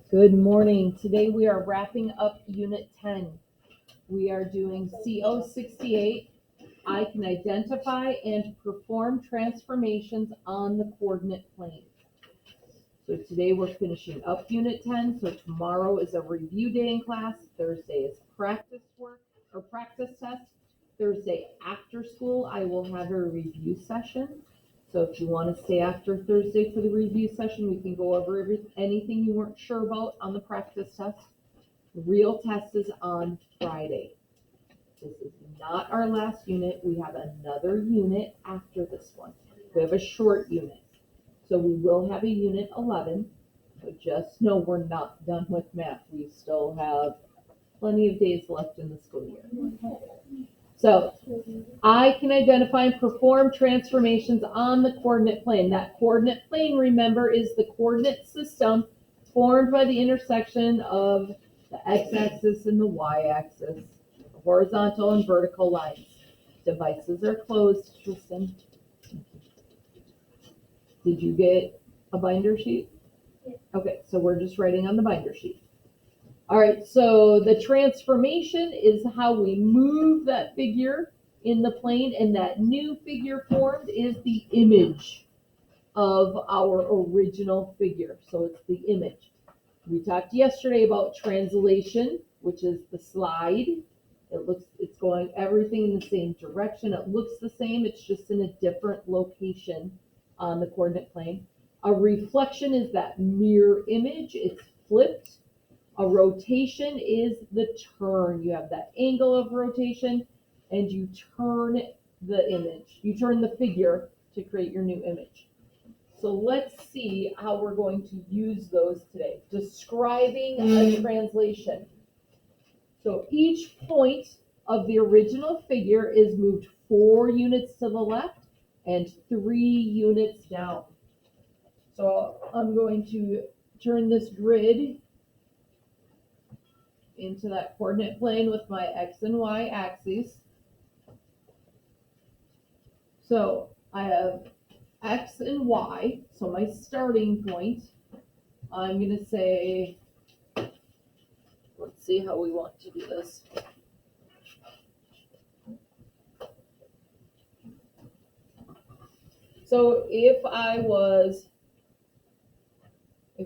Good morning. Today we are wrapping up Unit 10. We are doing CO68. I can identify and perform transformations on the coordinate plane. So today we're finishing up Unit 10. So tomorrow is a review day in class. Thursday is practice work or practice test. Thursday after school, I will have a review session. So if you want to stay after Thursday for the review session, we can go over anything you weren't sure about on the practice test. The real test is on Friday. This is not our last unit. We have another unit after this one. We have a short unit. So we will have a unit 11, but just know we're not done with math. We still have plenty of days left in the school year. So I can identify and perform transformations on the coordinate plane. That coordinate plane, remember, is the coordinate system formed by the intersection of the x-axis and the y-axis, horizontal and vertical lines. Devices are closed, Tristan. Did you get a binder sheet? Okay, so we're just writing on the binder sheet. All right, so the transformation is how we move that figure in the plane, and that new figure formed is the image of our original figure. So it's the image. We talked yesterday about translation, which is the slide. It's going everything in the same direction. It looks the same, it's just in a different location on the coordinate plane. A reflection is that mirror image, it's flipped. A rotation is the turn. You have that angle of rotation and you turn the image. You turn the figure to create your new image. So let's see how we're going to use those today. Describing a translation. So each point of the original figure is moved 4 units to the left and 3 units down. So I'm going to turn this grid into that coordinate plane with my x and y axes. So I have x and y, so my starting point, I'm going to say, let's see how we want to do this. So if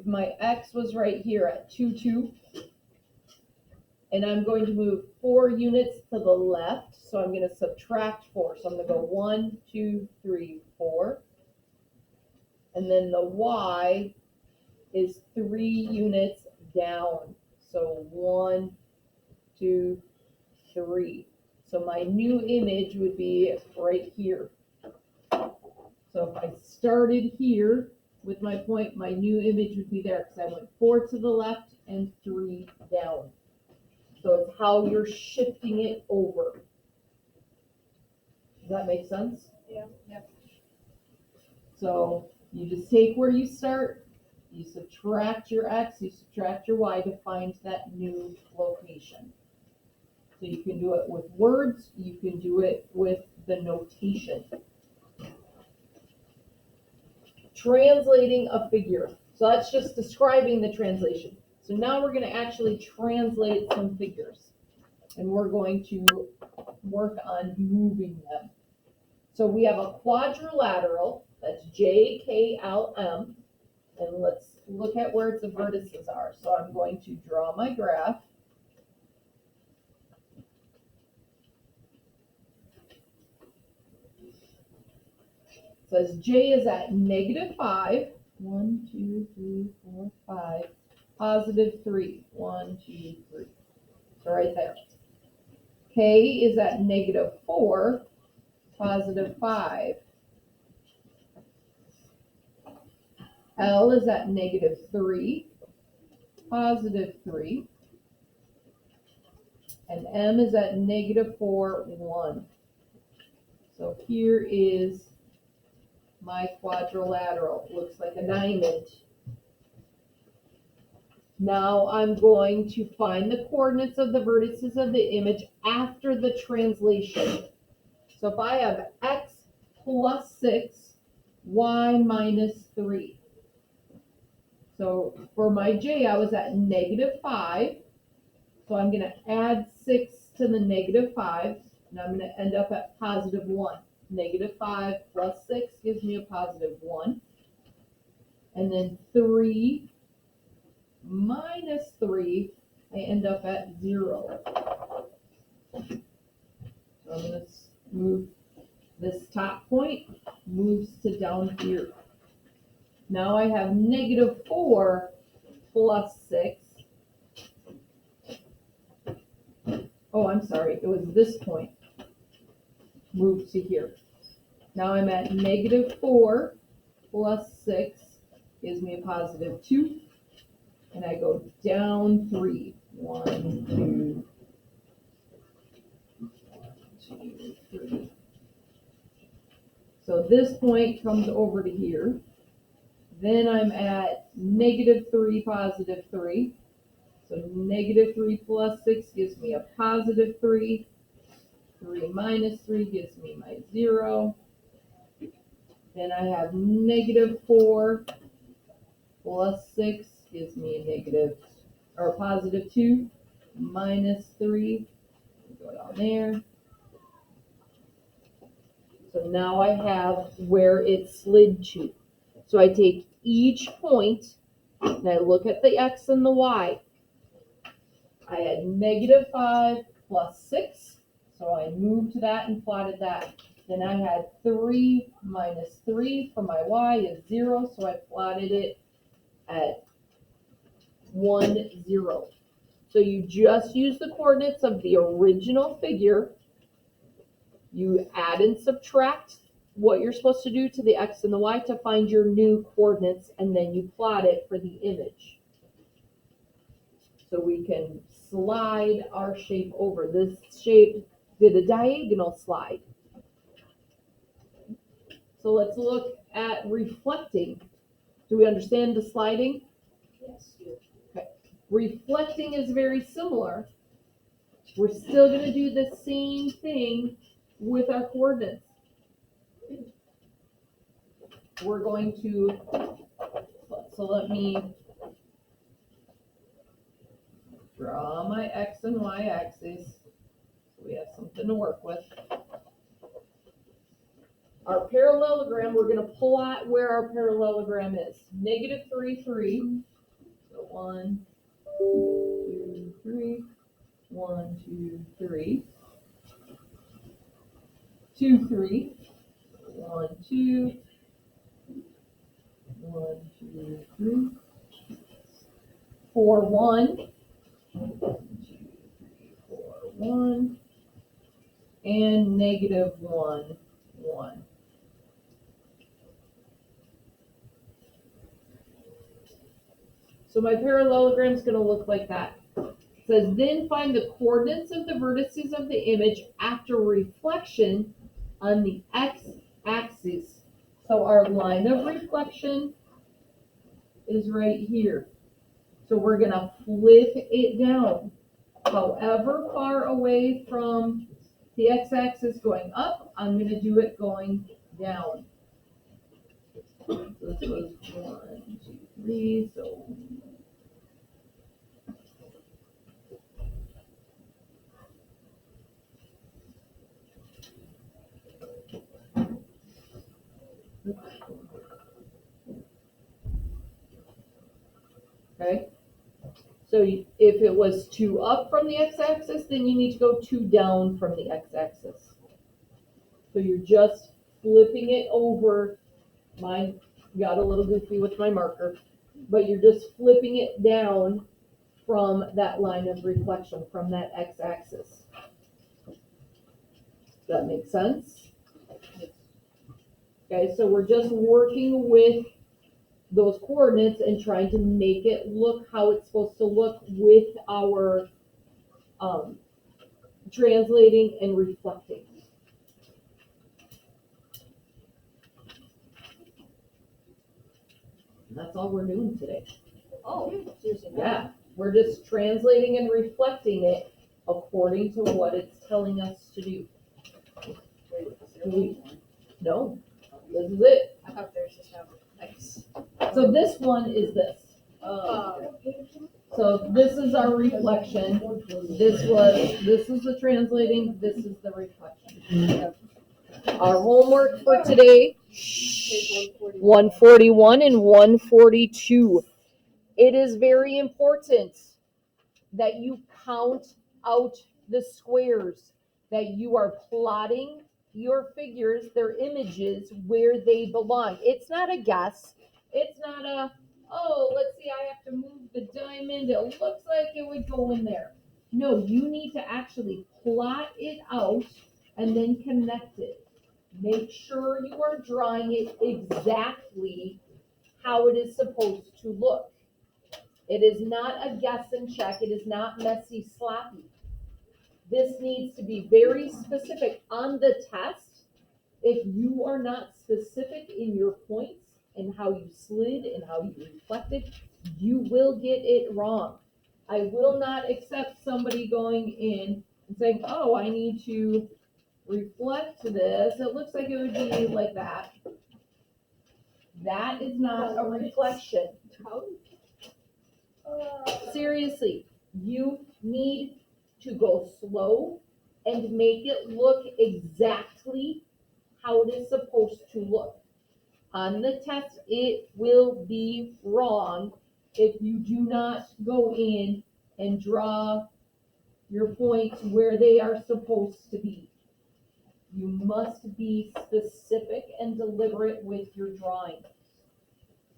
my x was right here at 2, 2, and I'm going to move 4 units to the left, so I'm going to subtract 4. So I'm going to go 1, 2, 3, 4. And then the y is 3 units down. So 1, 2, 3. So my new image would be right here. So if I started here with my point, my new image would be there because I went 4 to the left and 3 down. So it's how you're shifting it over. Does that make sense? Yeah. Yep. So you just take where you start, you subtract your x, you subtract your y to find that new location. So you can do it with words, you can do it with the notation. Translating a figure. So that's just describing the translation. So now we're going to actually translate some figures. And we're going to work on moving them. So we have a quadrilateral, that's JKLM. And let's look at where its vertices are. So I'm going to draw my graph. It says J is at -5. 1, 2, 3, 4, 5. +3. 1, 2, 3. So right there. K is at -4. +5. L is at -3. +3. And M is at -4, 1. So here is my quadrilateral. It looks like a diamond. Now I'm going to find the coordinates of the vertices of the image after the translation. So if I have x + 6, y - 3. So for my j, I was at -5. So I'm going to add 6 to the -5, and I'm going to end up at +1. -5 plus 6 gives me a +1. And then 3 minus 3, I end up at 0. So I'm going to move this top point, moves to down here. Now I have -4 plus 6. Oh, I'm sorry, it was this point. Move to here. Now I'm at -4 plus 6 gives me a +2. And I go down 3. 1, 2, 3. So this point comes over to here. Then I'm at -3, +3. So -3 plus 6 gives me a +3. 3 minus 3 gives me my 0. Then I have -4 plus 6 gives me a +2 minus 3. Go down there. So now I have where it slid to. So I take each point and I look at the x and the y. I had -5 plus 6. So I moved to that and plotted that. Then I had 3 minus 3 for my y is 0. So I plotted it at 1, 0. So you just use the coordinates of the original figure. You add and subtract what you're supposed to do to the x and the y to find your new coordinates, and then you plot it for the image. So we can slide our shape over. This shape did a diagonal slide. So let's look at reflecting. Do we understand the sliding? Yes. Okay. Reflecting is very similar. We're still going to do the same thing with our coordinates. We're going to, so let me draw my x and y axis. So we have something to work with. Our parallelogram, we're going to pull out where our parallelogram is. -3, 3. So 1, 2, 3. 1, 2, 3. 2, 3. 1, 2. 1, 2, 3. 4, 1. 1, 2, 3, 4, 1. And -1, 1. So my parallelogram is going to look like that. It says, then find the coordinates of the vertices of the image after reflection on the x-axis. So our line of reflection is right here. So we're going to flip it down. However far away from the x-axis going up, I'm going to do it going down. So this was 1, 2, 3, so okay. So if it was 2 up from the x-axis, then you need to go 2 down from the x-axis. So you're just flipping it over. Mine got a little goofy with my marker, but you're just flipping it down from that line of reflection, from that x-axis. Does that make sense? Okay, so we're just working with those coordinates and trying to make it look how it's supposed to look with our translating and reflecting. And that's all we're doing today. Oh, seriously. Yeah, we're just translating and reflecting it according to what it's telling us to do. No, this is it. I thought there's just no X. So this one is this. So this is our reflection. This is the translating, this is the reflection. Our homework for today, 141 and 142. It is very important that you count out the squares, that you are plotting your figures, their images, where they belong. It's not a guess. It's not a, oh, let's see, I have to move the diamond. It looks like it would go in there. No, you need to actually plot it out and then connect it. Make sure you are drawing it exactly how it is supposed to look. It is not a guess and check. It is not messy, sloppy. This needs to be very specific on the test. If you are not specific in your points and how you slid and how you reflected, you will get it wrong. I will not accept somebody going in and saying, oh, I need to reflect this. It looks like it would be like that. That is not a reflection. Seriously, you need to go slow and make it look exactly how it is supposed to look. On the test, it will be wrong if you do not go in and draw your points where they are supposed to be. You must be specific and deliberate with your drawing.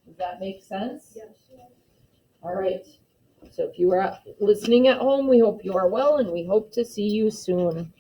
Does that make sense? Yes. All right. So if you are listening at home, we hope you are well and we hope to see you soon.